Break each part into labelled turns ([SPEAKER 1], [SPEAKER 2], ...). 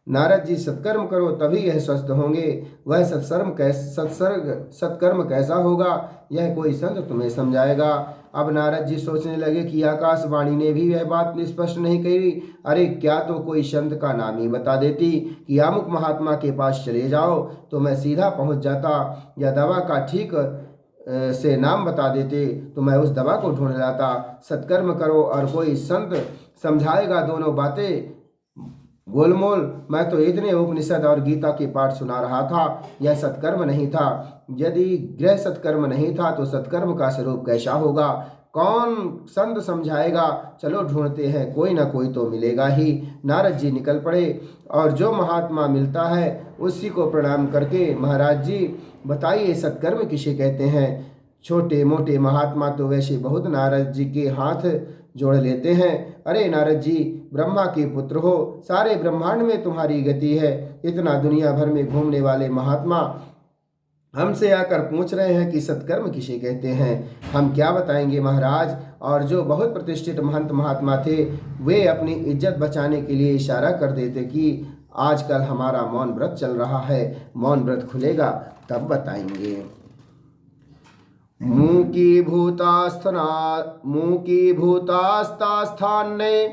[SPEAKER 1] नारद जी, सत्कर्म करो तभी यह स्वस्थ होंगे। वह सत्कर्म कैसा होगा, यह कोई संत तुम्हें समझाएगा। अब नारद जी सोचने लगे कि आकाशवाणी ने भी वह बात स्पष्ट नहीं कही। अरे, क्या तो कोई संत का नाम ही बता देती कि अमुक महात्मा के पास चले जाओ, तो मैं सीधा पहुंच जाता। या दवा का ठीक से नाम बता देते तो मैं उस दवा को ढूंढ लाता। सत्कर्म करो और कोई संत समझाएगा, दोनों बातें गोलमोल। मैं तो इतने उपनिषद और गीता के पाठ सुना रहा था, यह सत्कर्म नहीं था। यदि गृह सत्कर्म नहीं था तो सत्कर्म का स्वरूप कैसा होगा, कौन संत समझाएगा। चलो ढूंढते हैं, कोई ना कोई तो मिलेगा ही। नारद जी निकल पड़े और जो महात्मा मिलता है उसी को प्रणाम करके, महाराज जी बताइए सत्कर्म किसे कहते हैं। छोटे मोटे महात्मा तो वैसे बहुत नारद जी के हाथ जोड़ लेते हैं। अरे नारद जी, ब्रह्मा के पुत्र हो, सारे ब्रह्मांड में तुम्हारी गति है। इतना दुनिया भर में घूमने वाले महात्मा हमसे आकर पूछ रहे हैं कि सत्कर्म किसे कहते हैं। हम क्या बताएंगे महाराज। और जो बहुत प्रतिष्ठित महंत महात्मा थे, वे अपनी इज्जत बचाने के लिए इशारा कर देते कि आजकल हमारा मौन व्रत चल रहा है, मौन व्रत खुलेगा तब बताएंगे। मुंह की भूतास्तास्थाने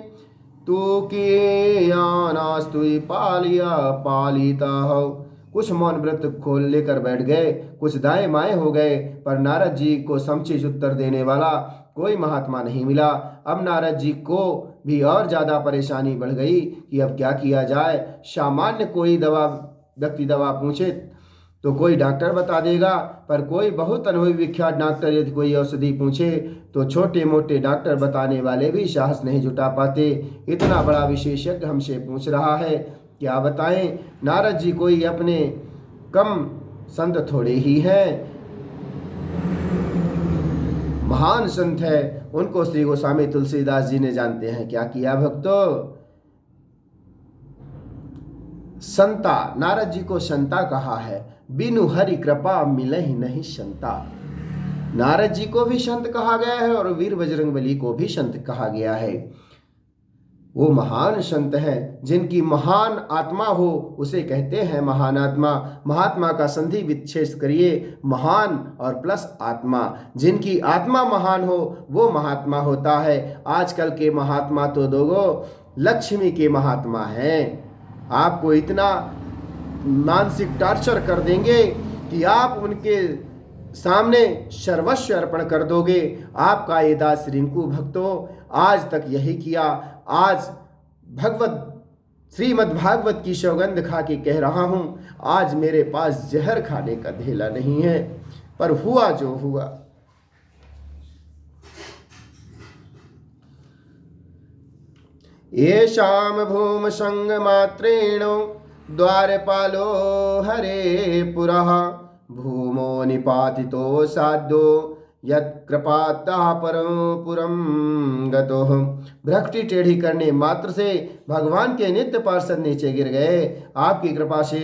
[SPEAKER 1] तू की आनास्तु पालिया पालिता हो। कुछ मौन व्रत खोल लेकर बैठ गए, कुछ दाएं बाएं हो गए, पर नारद जी को समुचित उत्तर देने वाला कोई महात्मा नहीं मिला। अब नारद जी को भी और ज्यादा परेशानी बढ़ गई कि अब क्या किया जाए। सामान्य कोई व्यक्ति दवा पूछे तो कोई डॉक्टर बता देगा, पर कोई बहुत अनुभवी विख्यात डॉक्टर यदि कोई औषधि पूछे तो छोटे मोटे डॉक्टर बताने वाले भी साहस नहीं जुटा पाते। इतना बड़ा विशेषज्ञ हमसे पूछ रहा है, क्या बताएं। नारद जी कोई अपने कम संत थोड़े ही हैं, महान संत है। उनको श्री गोस्वामी तुलसीदास जी ने जानते हैं क्या किया भक्तों। संता, नारद जी को संता कहा है। बिनु हरि कृपा मिले ही नहीं संता। नारद जी को भी संत कहा गया है और वीर बजरंगबली को भी संत कहा गया है। वो महान संत हैं, जिनकी महान आत्मा हो उसे कहते हैं महान आत्मा। महात्मा का संधि विच्छेद करिए, महान और प्लस आत्मा। जिनकी आत्मा महान हो वो महात्मा होता है। आजकल के महात्मा तो दोगो लक्ष्मी के महात्मा हैं। आपको इतना मानसिक टॉर्चर कर देंगे कि आप उनके सामने सर्वस्व अर्पण कर दोगे। आपका ये दास रिंकू भक्तों आज तक यही किया। आज श्रीमद् भागवत की सौगंध खा के कह रहा हूं, आज मेरे पास जहर खाने का धेला नहीं है, पर हुआ जो हुआ। येषां भूम संग मात्रेण द्वारपालो हरे पुरः भूमो निपातितो साधो यत्कृपातः पुरम गतो। भ्रष्टि टेढ़ी करने मात्र से भगवान के नित्य पार्षद नीचे गिर गए। आपकी कृपा से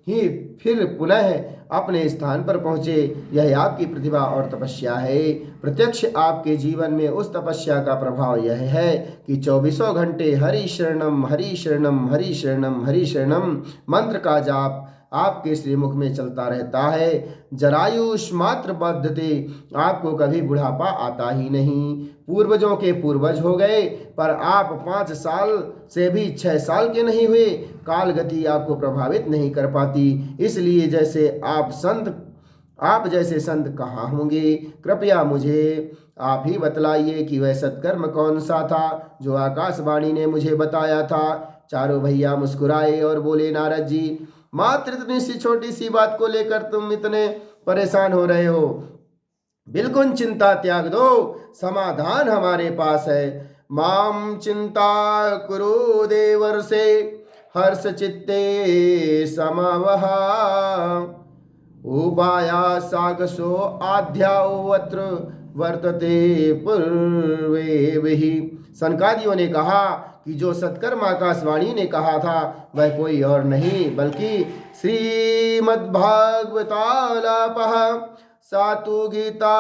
[SPEAKER 1] ही फिर पुनः अपने स्थान पर पहुंचे। यह आपकी प्रतिभा और तपस्या है। प्रत्यक्ष आपके जीवन में उस तपस्या का प्रभाव यह है कि 24 घंटे हरि शरणम हरि शरणम हरि शरणम हरि शरणम मंत्र का जाप आपके श्रीमुख में चलता रहता है। जरायुष मात्र बद्धते, आपको कभी बुढ़ापा आता ही नहीं। पूर्वजों के पूर्वज हो गए, पर आप 5 साल से भी 6 साल के नहीं हुए। काल गति आपको प्रभावित नहीं कर पाती। इसलिए आप जैसे संत कहाँ होंगे। कृपया मुझे आप ही बतलाइए कि वह सत्कर्म कौन सा था जो आकाशवाणी ने मुझे बताया था। चारों भैया मुस्कुराए और बोले, नारद जी, मात्र इतनी सी छोटी सी बात को लेकर तुम इतने परेशान हो रहे हो। बिल्कुल चिंता त्याग दो, समाधान हमारे पास है। माम चिंता कुरु देवर से हर्ष चित्ते समावहा उपाया सागसो आध्यावत्र वर्तते पूर्वे वही। सनकादियों ने कहा कि जो सत्कर्म आकाशवाणी ने कहा था वह कोई और नहीं बल्कि श्रीमद्भागवतालापः सातु गीता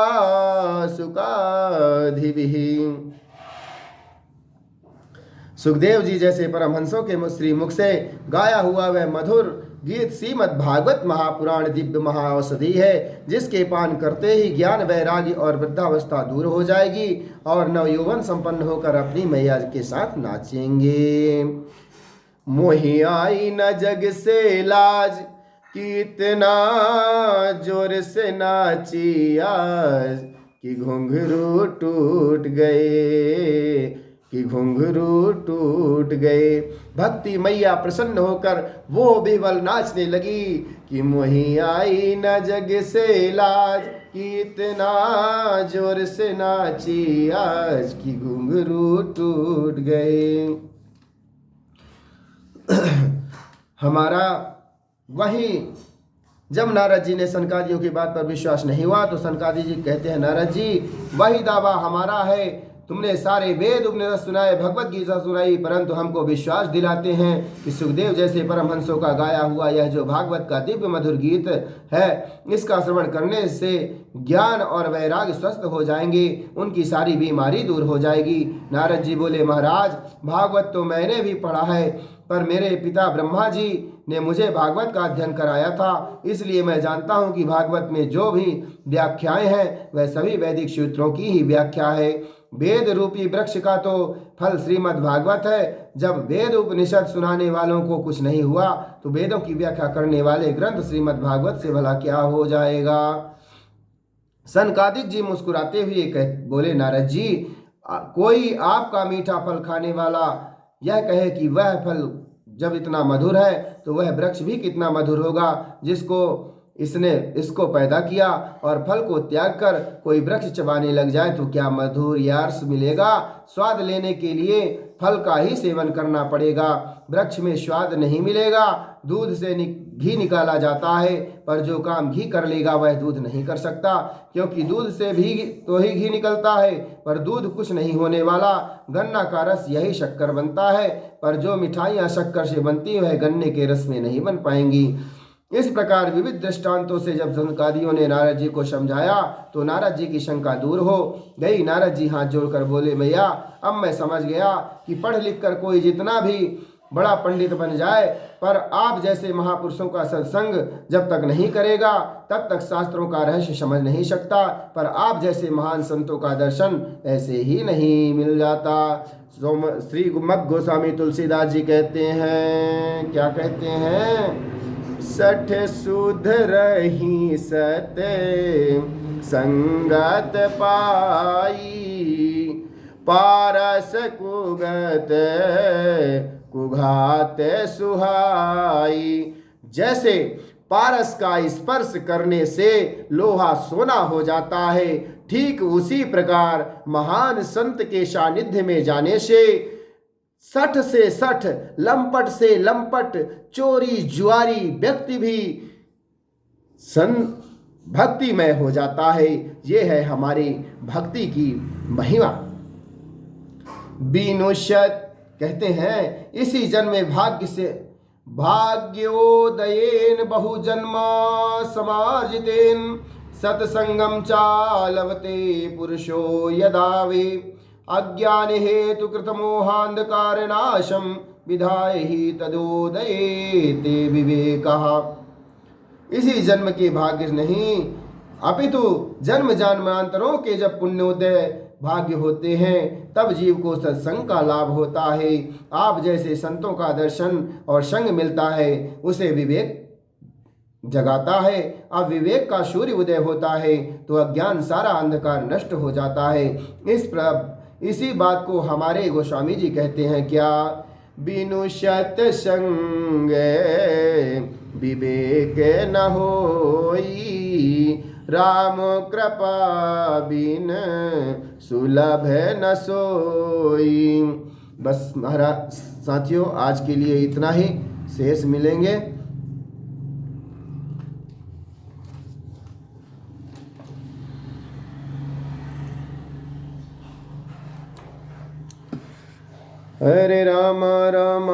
[SPEAKER 1] सुकाधिभिः सुखदेव जी जैसे परमहंसों के श्री मुख से गाया हुआ वह मधुर गीत श्रीमद् भागवत महापुराण दिव्य महाऔषधि है, जिसके पान करते ही ज्ञान वैराग्य और वृद्धावस्था दूर हो जाएगी और नवयौवन संपन्न होकर अपनी मैया के साथ नाचेंगे। मोहि आई न जग से लाज, कितना जोर से नाची आज, कि घुंघरू टूट गए, कि घुंघरू टूट गए। भक्ति मैया प्रसन्न होकर वो बेबल नाचने लगी कि मोहि आई न जग से लाज, कि इतना जोर से नाची आज, कि घुंघरू टूट गए। हमारा वही जब नारद जी ने सनकादियों की बात पर विश्वास नहीं हुआ तो सनकादि जी कहते हैं, नारद जी वही दावा हमारा है, तुमने सारे वेद उपनिषद सुनाए, भगवत गीता सुनाई, परंतु हमको विश्वास दिलाते हैं कि सुखदेव जैसे परमहंसों का गाया हुआ यह जो भागवत का दिव्य मधुर गीत है, इसका श्रवण करने से ज्ञान और वैराग्य स्वस्थ हो जाएंगे, उनकी सारी बीमारी दूर हो जाएगी। नारद जी बोले, महाराज भागवत तो मैंने भी पढ़ा है, पर मेरे पिता ब्रह्मा जी ने मुझे भागवत का अध्ययन कराया था, इसलिए मैं जानता हूँ कि भागवत में जो भी व्याख्याएं हैं वह सभी वैदिक सूत्रों की ही व्याख्या है। वेद रूपी वृक्ष का तो फल श्रीमद् भागवत है। जब वेद उपनिषद सुनाने वालों को कुछ नहीं हुआ तो वेदों की व्याख्या करने वाले ग्रंथ श्रीमद् भागवत से भला क्या हो जाएगा। सनकादिक जी मुस्कुराते हुए बोले, नारद जी कोई आपका मीठा फल खाने वाला यह कहे कि वह फल जब इतना मधुर है तो वह वृक्ष भी कितना मधुर होगा, जिसको इसने इसको पैदा किया, और फल को त्याग कर कोई वृक्ष चबाने लग जाए तो क्या मधुर यार्स मिलेगा। स्वाद लेने के लिए फल का ही सेवन करना पड़ेगा, वृक्ष में स्वाद नहीं मिलेगा। दूध से घी निकाला जाता है, पर जो काम घी कर लेगा वह दूध नहीं कर सकता, क्योंकि दूध से भी तो ही घी निकलता है, पर दूध कुछ नहीं होने वाला। गन्ना का रस यही शक्कर बनता है, पर जो मिठाइयाँ शक्कर से बनती है गन्ने के रस में नहीं बन पाएंगी। इस प्रकार विविध दृष्टांतों से जब सनकादियों ने नारद जी को समझाया तो नारद जी की शंका दूर हो गई। नारद जी हाथ जोड़कर बोले, मैया अब मैं समझ गया कि पढ़ लिख कर कोई जितना भी बड़ा पंडित बन जाए, पर आप जैसे महापुरुषों का सत्संग जब तक नहीं करेगा तब तक शास्त्रों का रहस्य समझ नहीं सकता, पर आप जैसे महान संतों का दर्शन ऐसे ही नहीं मिल जाता। श्री मद गोस्वामी तुलसीदास जी कहते हैं, क्या कहते हैं, सठ सुध रही सत संगत पाई, पारस कुगत कुघात सुहाई। जैसे पारस का स्पर्श करने से लोहा सोना हो जाता है, ठीक उसी प्रकार महान संत के सानिध्य में जाने से सठ से सठ, लंपट से लंपट, चोरी जुआरी व्यक्ति भी भक्तिमय हो जाता है। ये है हमारी भक्ति की महिमा। विनुष्यत कहते हैं, इसी जन्म में भाग्य से भाग्योदयेन बहुजन्म समार्जितेन सत्संगम चालवते पुरुषो यदा वे अज्ञान हेतु कृतमोहांधकार नाशम विधाय ही तदोदये ते विवेकः। इसी जन्म के भाग्य नहीं अपितु जन्म जन्मांतरों के जब पुण्योदय भाग्य होते हैं तब जीव को सत्संग का लाभ होता है। आप जैसे संतों का दर्शन और संग मिलता है उसे विवेक जगाता है। अब विवेक का सूर्य उदय होता है तो अज्ञान सारा अंधकार नष्ट हो जाता है। इसी बात को हमारे गोस्वामी जी कहते हैं, क्या बिनु सत संग विवेक न होई, राम कृपा बिन सुलभ न सोई। बस महाराज साथियों, आज के लिए इतना ही, शेष मिलेंगे। हरे राम राम